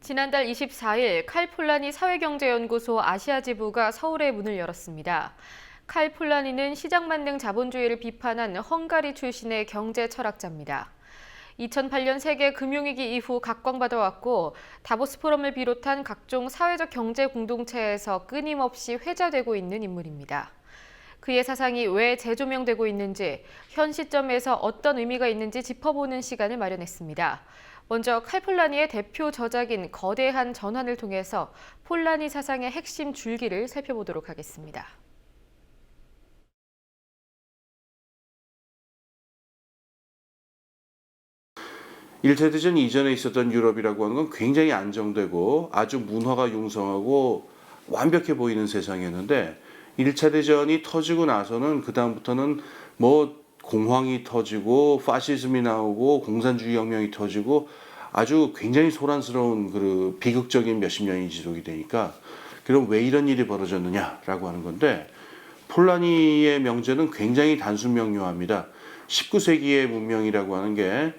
지난달 24일 칼폴라니 사회경제연구소 아시아지부가 서울에 문을 열었습니다. 칼폴라니는 시장만능 자본주의를 비판한 헝가리 출신의 경제 철학자입니다. 2008년 세계 금융위기 이후 각광받아왔고 다보스 포럼을 비롯한 각종 사회적 경제 공동체에서 끊임없이 회자되고 있는 인물입니다. 그의 사상이 왜 재조명되고 있는지, 현 시점에서 어떤 의미가 있는지 짚어보는 시간을 마련했습니다. 먼저 칼폴라니의 대표 저작인 거대한 전환을 통해서 폴라니 사상의 핵심 줄기를 살펴보도록 하겠습니다. 일차 대전 이전에 있었던 유럽이라고 하는 건 굉장히 안정되고 아주 문화가 융성하고 완벽해 보이는 세상이었는데 1차 대전이 터지고 나서는 그다음부터는 뭐 공황이 터지고 파시즘이 나오고 공산주의 혁명이 터지고 아주 굉장히 소란스러운 그 비극적인 몇십 년이 지속이 되니까 그럼 왜 이런 일이 벌어졌느냐라고 하는 건데 폴라니의 명제는 굉장히 단순 명료합니다. 19세기의 문명이라고 하는 게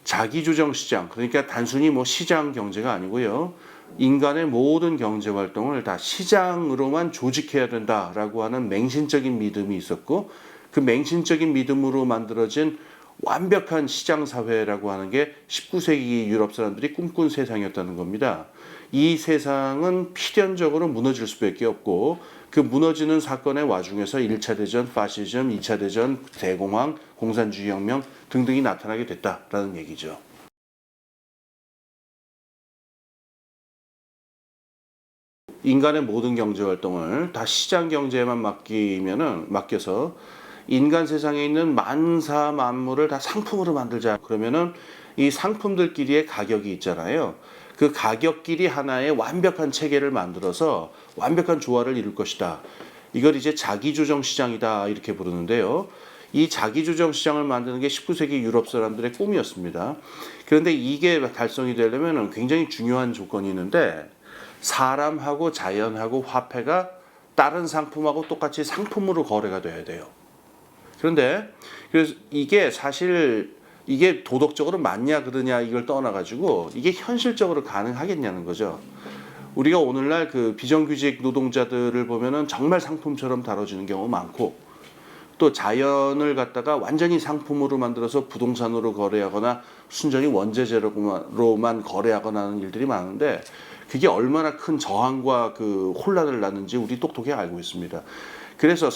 자기조정 시장, 그러니까 단순히 뭐 시장 경제가 아니고요. 인간의 모든 경제 활동을 다 시장으로만 조직해야 된다라고 하는 맹신적인 믿음이 있었고 그 맹신적인 믿음으로 만들어진 완벽한 시장 사회라고 하는 게 19세기 유럽 사람들이 꿈꾼 세상이었다는 겁니다. 이 세상은 필연적으로 무너질 수밖에 없고 그 무너지는 사건의 와중에서 1차 대전, 파시즘, 2차 대전, 대공황, 공산주의 혁명 등등이 나타나게 됐다라는 얘기죠. 인간의 모든 경제 활동을 다 시장 경제에만 맡겨서 인간 세상에 있는 만사 만물을 다 상품으로 만들자. 그러면은 이 상품들끼리의 가격이 있잖아요. 그 가격끼리 하나의 완벽한 체계를 만들어서 완벽한 조화를 이룰 것이다. 이걸 이제 자기조정 시장이다 이렇게 부르는데요. 이 자기조정 시장을 만드는 게 19세기 유럽 사람들의 꿈이었습니다. 그런데 이게 달성이 되려면 굉장히 중요한 조건이 있는데 사람하고 자연하고 화폐가 다른 상품하고 똑같이 상품으로 거래가 돼야 돼요. 그런데 그래서 이게 사실 이게 도덕적으로 맞냐 그러냐 이걸 떠나가지고 이게 현실적으로 가능하겠냐는 거죠. 우리가 오늘날 그 비정규직 노동자들을 보면은 정말 상품처럼 다뤄지는 경우 많고 또 자연을 갖다가 완전히 상품으로 만들어서 부동산으로 거래하거나 순전히 원재재로만 거래하거나 하는 일들이 많은데 그게 얼마나 큰 저항과 그 혼란을 낳는지 우리 똑똑히 알고 있습니다. 그래서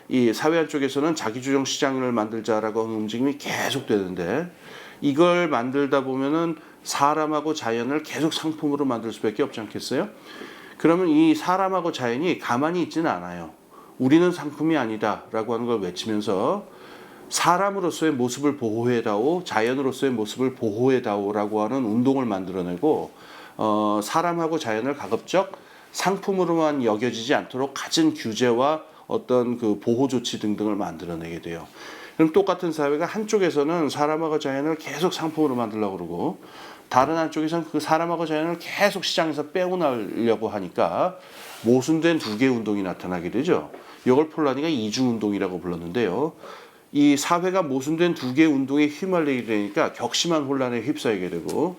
이 사회 한쪽에서는 자기주정 시장을 만들자라고 하는 움직임이 계속 되는데 이걸 만들다 보면은 사람하고 자연을 계속 상품으로 만들 수밖에 없지 않겠어요? 그러면 이 사람하고 자연이 가만히 있지는 않아요. 우리는 상품이 아니다라고 하는 걸 외치면서 사람으로서의 모습을 보호해다오, 자연으로서의 모습을 보호해다오라고 하는 운동을 만들어내고 사람하고 자연을 가급적 상품으로만 여겨지지 않도록 갖은 규제와 어떤 그 보호 조치 등등을 만들어내게 돼요. 그럼 똑같은 사회가 한쪽에서는 사람하고 자연을 계속 상품으로 만들려고 그러고 다른 한쪽에서는 그 사람하고 자연을 계속 시장에서 빼어나려고 하니까 모순된 두 개의 운동이 나타나게 되죠. 이걸 폴라니가 이중운동이라고 불렀는데요. 이 사회가 모순된 두 개의 운동에 휘말리게 되니까 격심한 혼란에 휩싸이게 되고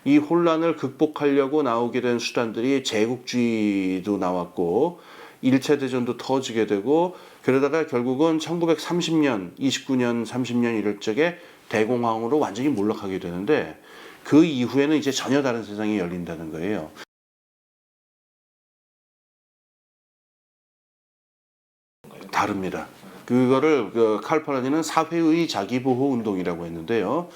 이 혼란을 극복하려고 나오게 된 수단들이 제국주의도 나왔고 1차 대전도 터지게 되고 그러다가 결국은 1930년, 29년, 30년 이럴 적에 대공황으로 완전히 몰락하게 되는데 그 이후에는 이제 전혀 다른 세상이 열린다는 거예요. 다릅니다. 그거를 칼폴라니는 사회의 자기보호 운동이라고 했는데요.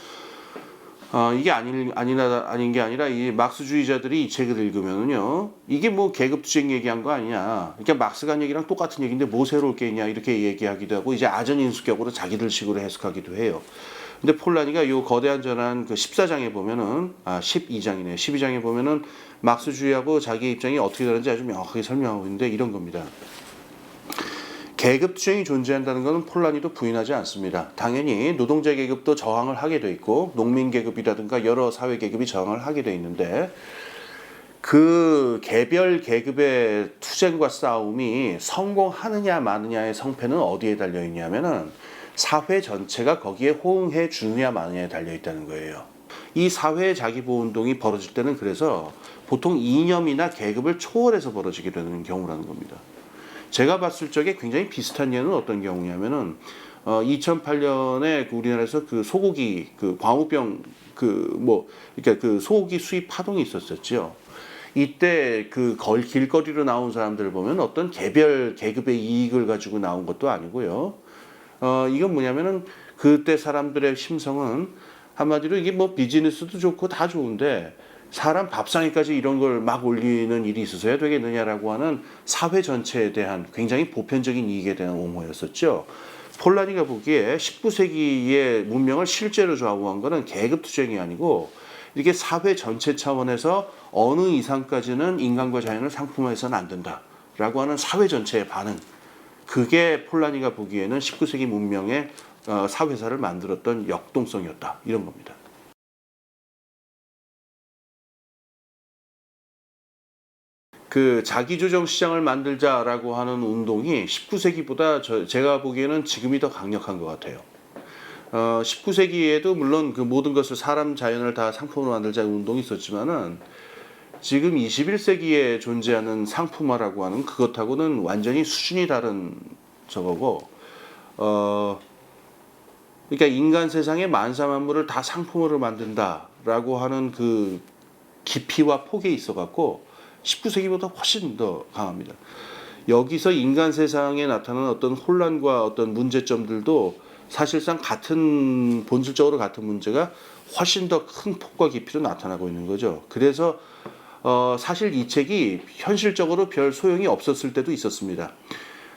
이게 아닌 게 아니라 이 막스주의자들이 이 책을 읽으면은요, 이게 뭐 계급투쟁 얘기한 거 아니냐. 그러니까 막스가 한 얘기랑 똑같은 얘기인데 뭐 새로울 게 있냐 이렇게 얘기하기도 하고 이제 아전인수격으로 자기들 식으로 해석하기도 해요. 근데 폴라니가 이 거대한 전환 그 14장에 보면은 12장이네요. 12장에 보면은 막스주의하고 자기 입장이 어떻게 다른지 아주 명확하게 설명하고 있는데 이런 겁니다. 계급투쟁이 존재한다는 것은 폴라니도 부인하지 않습니다. 당연히 노동자 계급도 저항을 하게 돼 있고 농민 계급이라든가 여러 사회 계급이 저항을 하게 돼 있는데 그 개별 계급의 투쟁과 싸움이 성공하느냐 마느냐의 성패는 어디에 달려 있냐면은 사회 전체가 거기에 호응해 주느냐 마느냐에 달려 있다는 거예요. 이 사회 자기보호 운동이 벌어질 때는 그래서 보통 이념이나 계급을 초월해서 벌어지게 되는 경우라는 겁니다. 제가 봤을 적에 굉장히 비슷한 예는 어떤 경우냐면은 2008년에 우리나라에서 그 소고기 그 광우병 그러니까 그 소고기 수입 파동이 있었었죠. 이때 그 길거리로 나온 사람들을 보면 어떤 개별 계급의 이익을 가지고 나온 것도 아니고요. 이건 뭐냐면은 그때 사람들의 심성은 한마디로 이게 뭐 비즈니스도 좋고 다 좋은데 사람 밥상에까지 이런 걸 막 올리는 일이 있어서야 되겠느냐라고 하는 사회 전체에 대한 굉장히 보편적인 이익에 대한 옹호였었죠. 폴라니가 보기에 19세기의 문명을 실제로 좌우한 것은 계급투쟁이 아니고 이게 사회 전체 차원에서 어느 이상까지는 인간과 자연을 상품화해서는 안 된다라고 하는 사회 전체의 반응. 그게 폴라니가 보기에는 19세기 문명의 사회사를 만들었던 역동성이었다. 이런 겁니다. 그 자기조정 시장을 만들자라고 하는 운동이 19세기보다 제가 보기에는 지금이 더 강력한 것 같아요. 19세기에도 물론 그 모든 것을 사람 자연을 다 상품으로 만들자 운동이 있었지만은 지금 21세기에 존재하는 상품화라고 하는 그것하고는 완전히 수준이 다른 저거고 그러니까 인간 세상의 만사 만물을 다 상품으로 만든다라고 하는 그 깊이와 폭에 있어 갖고 19세기보다 훨씬 더 강합니다. 여기서 인간 세상에 나타나는 어떤 혼란과 어떤 문제점들도 사실상 본질적으로 같은 문제가 훨씬 더 큰 폭과 깊이로 나타나고 있는 거죠. 그래서 사실 이 책이 현실적으로 별 소용이 없었을 때도 있었습니다.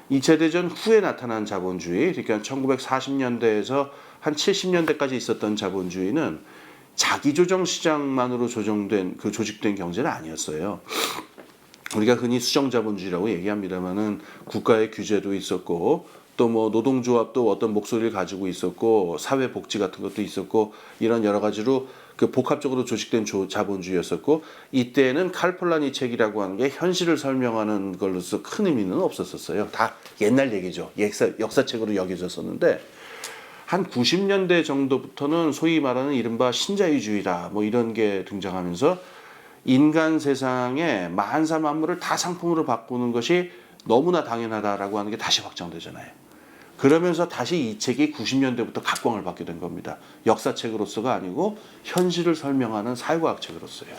2차 대전 후에 나타난 자본주의, 그러니까 1940년대에서 한 70년대까지 있었던 자본주의는 자기조정 시장만으로 조직된 경제는 아니었어요. 우리가 흔히 수정자본주의라고 얘기합니다만은 국가의 규제도 있었고 또 뭐 노동조합도 어떤 목소리를 가지고 있었고 사회복지 같은 것도 있었고 이런 여러 가지로 그 복합적으로 조직된 자본주의였었고 이때는 칼폴라니 책이라고 하는 게 현실을 설명하는 걸로서 큰 의미는 없었어요. 다 옛날 얘기죠. 역사책으로 여겨졌었는데 한 90년대 정도부터는 소위 말하는 이른바 신자유주의다 뭐 이런 게 등장하면서 인간 세상에 만사 만물을 다 상품으로 바꾸는 것이 너무나 당연하다라고 하는 게 다시 확정되잖아요. 그러면서 다시 이 책이 90년대부터 각광을 받게 된 겁니다. 역사책으로서가 아니고 현실을 설명하는 사회과학 책으로서요.